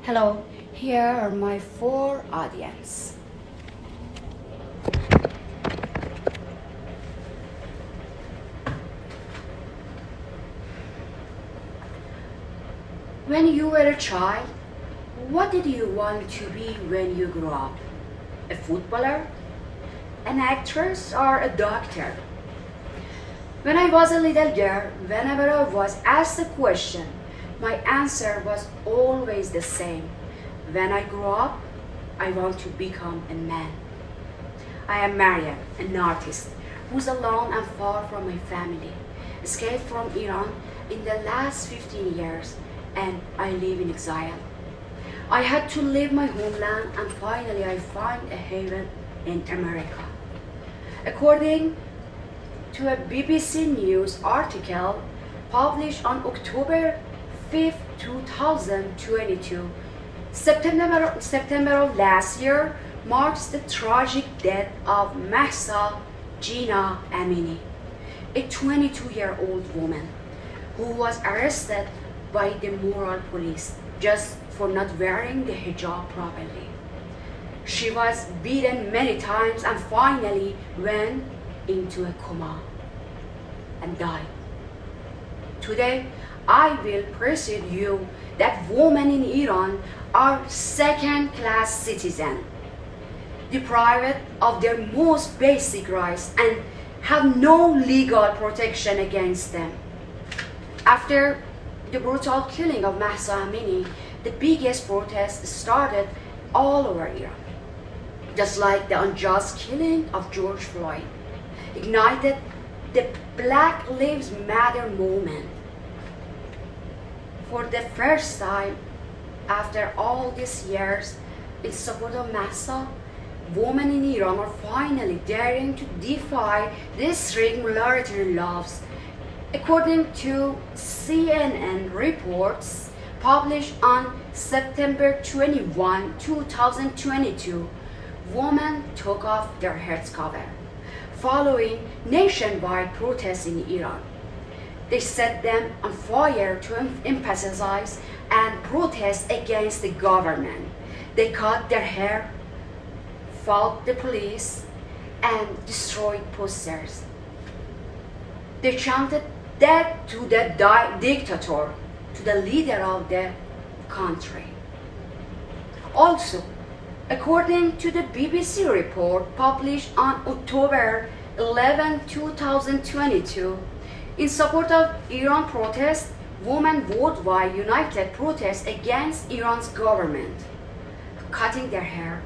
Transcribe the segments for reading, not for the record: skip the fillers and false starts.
Hello, here are my four audience. When you were a child, what did you want to be when you grew up? A footballer? An actress or a doctor? When I was a little girl, whenever I was asked a question, my answer was always the same. When I grow up, I want to become a man. I am Mariam, an artist who's alone and far from my family. Escaped from Iran in the last 15 years and I live in exile. I had to leave my homeland and finally I find a haven in America. According to a BBC News article published on October 5, 2022, September of last year marks the tragic death of Mahsa Jina Amini, a 22-year-old woman who was arrested by the moral police just for not wearing the hijab properly. She was beaten many times and finally went into a coma and died. Today, I will persuade you that women in Iran are second-class citizens, deprived of their most basic rights and have no legal protection against them. After the brutal killing of Mahsa Amini, the biggest protest started all over Iran, just like the unjust killing of George Floyd ignited the Black Lives Matter movement. For the first time after all these years in support of Mahsa, women in Iran are finally daring to defy these strict military laws. According to CNN reports published on September 21, 2022, women took off their heads cover following nationwide protests in Iran. They set them on fire to emphasize and protest against the government. They cut their hair, fought the police, and destroyed posters. They chanted death to the dictator, to the leader of the country. Also, according to the BBC report published on October 11, 2022, in support of Iran protests, women worldwide united protest against Iran's government, cutting their hair,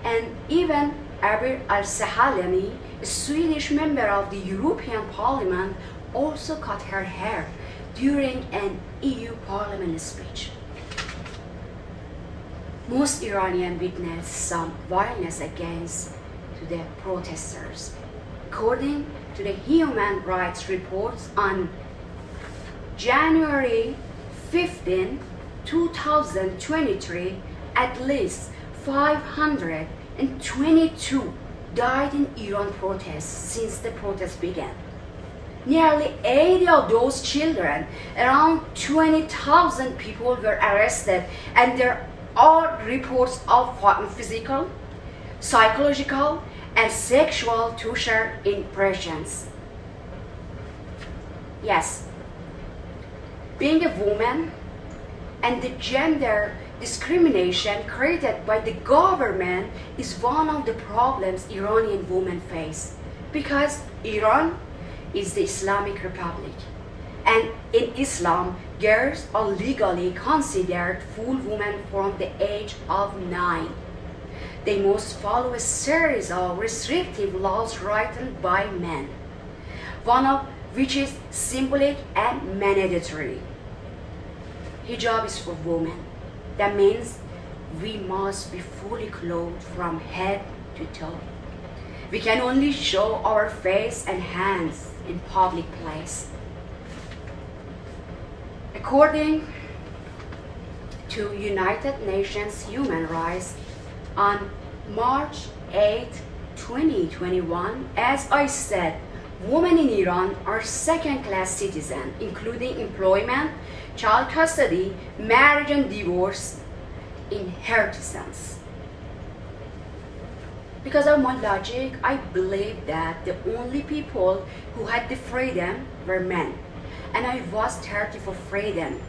and even Abir al-Sahalani, a Swedish member of the European Parliament, also cut her hair during an EU Parliament speech. Most Iranians witnessed some violence against the protesters. According to the Human Rights reports on January 15, 2023, at least 522 died in Iran protests since the protests began. Nearly 80 of those children, around 20,000 people were arrested, and there are reports of physical, psychological, and sexual torture in prisons. Yes, being a woman and the gender discrimination created by the government is one of the problems Iranian women face, because Iran is the Islamic Republic, and in Islam, girls are legally considered full women from the age of 9. They must follow a series of restrictive laws written by men, one of which is symbolic and mandatory. Hijab is for women. That means we must be fully clothed from head to toe. We can only show our face and hands in public place. According to United Nations Human Rights, on March 8, 2021, as I said, women in Iran are second-class citizens, including employment, child custody, marriage and divorce, in healthy sense. Because of my logic, I believe that the only people who had the freedom were men, and I was thirsty for freedom.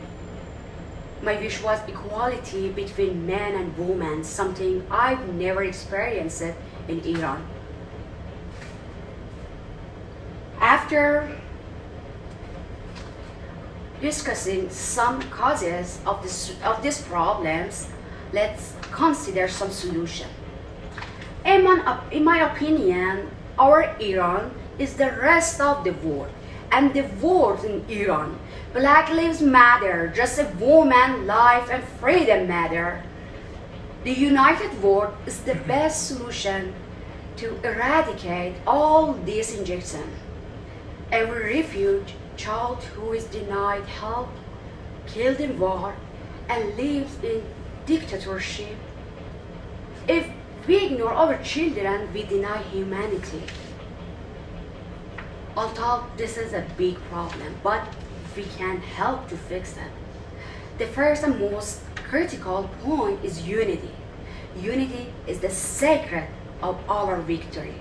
My wish was equality between men and women, something I've never experienced in Iran. After discussing some causes of these problems, let's consider some solution. In my opinion, our Iran is the rest of the world, and the world in Iran. Black lives matter, just as woman life and freedom matter. The united world is the best solution to eradicate all these injustices. Every refugee child who is denied help, killed in war, and lives in dictatorship. If we ignore our children, we deny humanity. Although this is a big problem, but we can help to fix it. The first and most critical point is unity. Unity is the secret of our victory.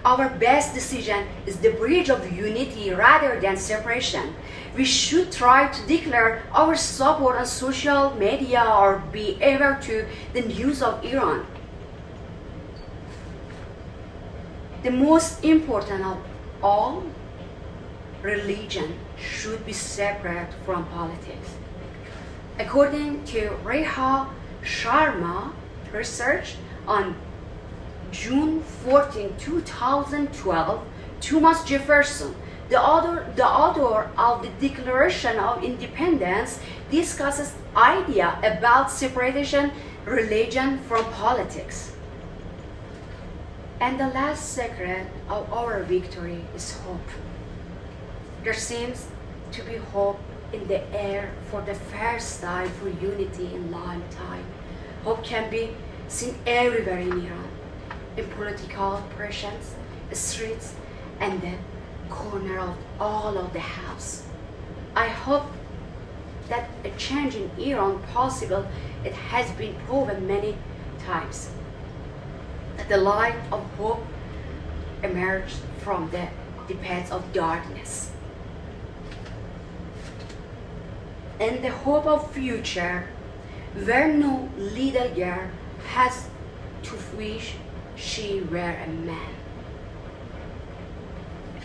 Our best decision is the bridge of unity rather than separation. We should try to declare our support on social media or be aware to the news of Iran. The most important of all, religion should be separate from politics. According to Reha Sharma research on June 14, 2012, Thomas Jefferson, the author of the Declaration of Independence, discusses idea about separation religion from politics. And the last secret of our victory is hope. There seems to be hope in the air for the first time for unity in lifetime. Hope can be seen everywhere in Iran, in political pressions, streets, and the corner of all of the house. I hope that a change in Iran possible. It has been proven many times that the light of hope emerged from the depths of darkness. And the hope of future where no little girl has to wish she were a man.